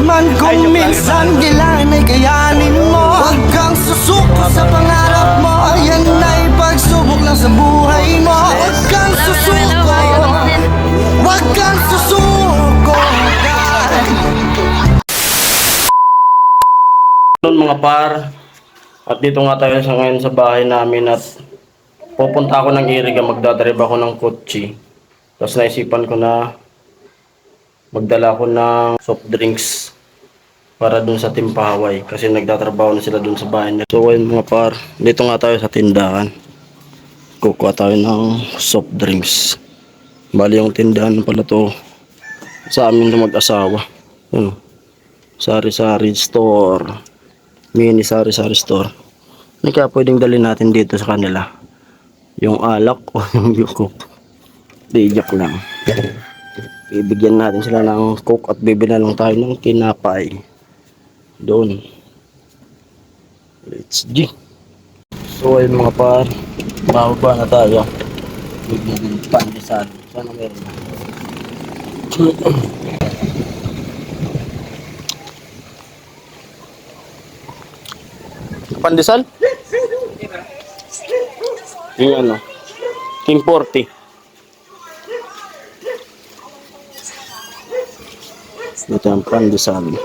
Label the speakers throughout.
Speaker 1: man kung minsan kailangan ay kayanin mo. Huwag kang susuko sa pangarap mo, yan ay pagsubok lang sa buhay mo. Huwag kang susuko, huwag kang susuko.
Speaker 2: Noon mga par, at dito nga tayo sa ngayon sa bahay namin at pupunta ako ng Iriga, magdadrive ako ng kotse. Tapos naisipan ko na magdala ko ng soft drinks para dun sa Team Pahaway kasi nagtatrabaho na sila dun sa bahay nila. So ayun mga par, dito nga tayo sa tindahan. Kukuha tayo ng soft drinks. Bali yung tindahan pala to sa amin na mag-asawa. Yun, sari-sari store, mini sari-sari store. Hindi kaya pwedeng dalhin natin dito sa kanila yung alak o yung coke. Di, joke lang. Ibigyan natin sila ng coke at bibili na lang tayo ng tinapay doon. Let's G. So ayun mga par, bababa na tayo. Bigyan ng pandesal. Sana meron na. Pandesal? Yung ano, King 40. Ito ang pandesal.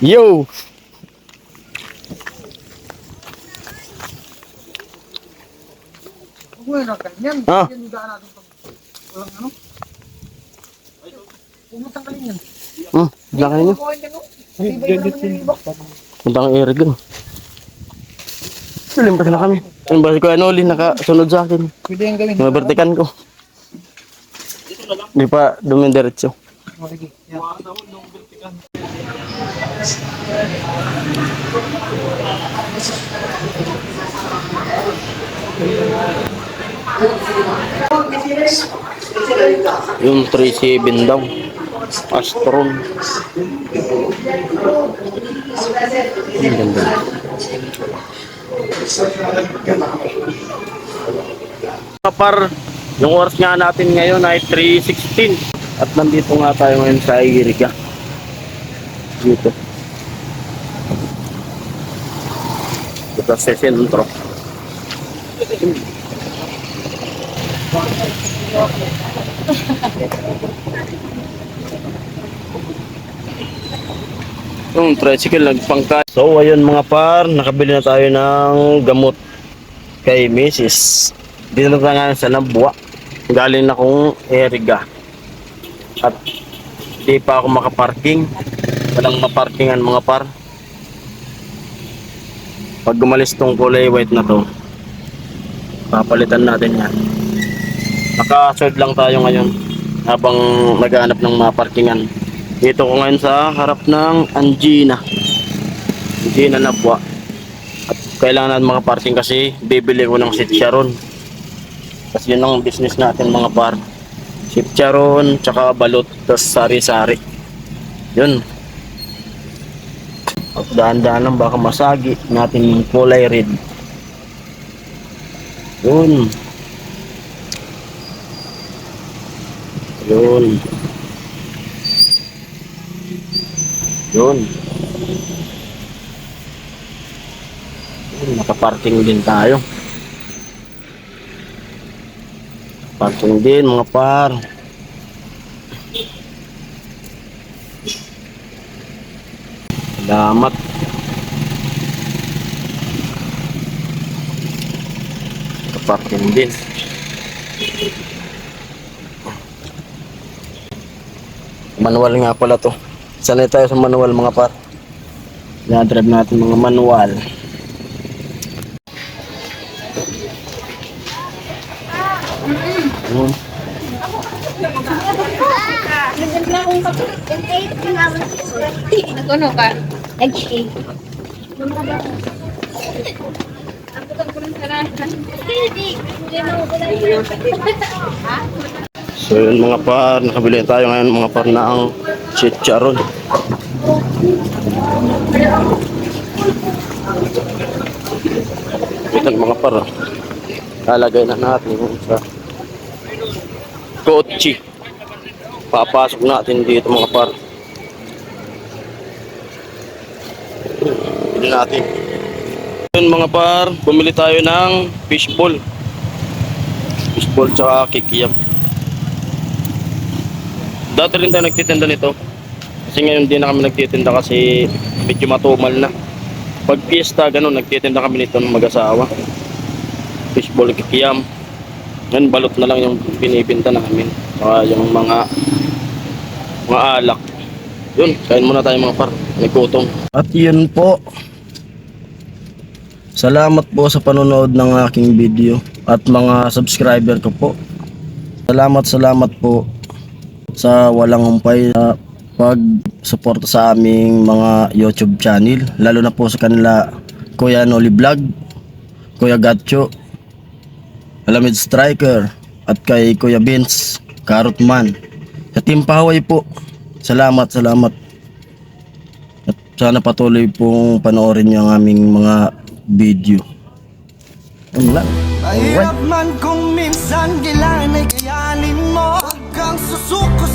Speaker 2: Yo!
Speaker 3: Uy, na ganyan.
Speaker 2: Ah.
Speaker 3: Yan yung daan natin pag walang ano. Pumutang ka rin yan.
Speaker 2: Bilang kayo nyo?
Speaker 3: Iba yung naman yung ibak.
Speaker 2: Puntang Irigan. Sulimpas na kami. Yung basi ko ano ulit nakasunod sa akin.
Speaker 3: Pwede yung gawin.
Speaker 2: Mabertikan ko. Di pa dumidiretso.
Speaker 3: Sige. Yan.
Speaker 2: Yung 37 daw. Astron. Ang ganda. Kapar, yung oras nga natin ngayon ay 3:16 at nandito nga tayo ngayon sa Iriga. Dito. Dito sa sentro. Yung tricycle nagpangka. So ayun mga par, nakabili na tayo ng gamot kay Mrs. Dito na tayo sa Nabwa. Galing na kong Iriga. At di pa ako makaparking. Walang maparkingan mga par. Pag gumalis tong kulay white na to, papalitan natin yan. Naka-serve lang tayo ngayon habang naghahanap ng maparkingan. Dito ko ngayon sa harap ng Angina Nabwa. At kailangan natin makaparking kasi bibili ko ng sitcharon. Kasi yun ang business natin mga par. Sitcharon, tsaka balot, tas sari-sari. Yun. At dahan-dahan lang baka masagi natin yung kulay red. Yun. Yun. Yun. Nakaparking din tayo. Parking din mga par. Salamat. Nakaparking din. Manual nga pala to. Sanay tayo sa manual mga par. Na-drive natin mga manual.
Speaker 4: Nag-ano ka? Nag-shake.
Speaker 2: So yun mga par, nakabili tayo ngayon mga par na ang chicharon. Ito mga par, lalagay na natin yung sa kotse. Papasok natin dito mga par. Bili natin. Yun mga par, bumili tayo ng fishball. Fishball tsaka kikiyam. Dati rin tayo nagtitinda nito. Kasi ngayon di na kami nagtitinda kasi medyo matumal na. Pag fiesta, ganun, nagtitinda kami nito ng mag-asawa. Fishball kikiyam. Yan, balot na lang yung pinipinta namin. Saka yung mga alak. Yun, kain muna tayo mga par. May gutom. At yun po. Salamat po sa panonood ng aking video. At mga subscriber ko po. Salamat po sa walang humpay na pag-suporta sa aming mga YouTube channel, lalo na po sa kanila Kuya Noli Vlog, Kuya Gatcho, Alamid Striker, at kay Kuya Vince Carrotman, sa Team Pahaway po. Salamat. At sana patuloy pong panoorin niyo ang aming mga video. Ano lang.
Speaker 1: Mahirap man kung minsan kailangan ay kayanin mo. Huwag kang susuko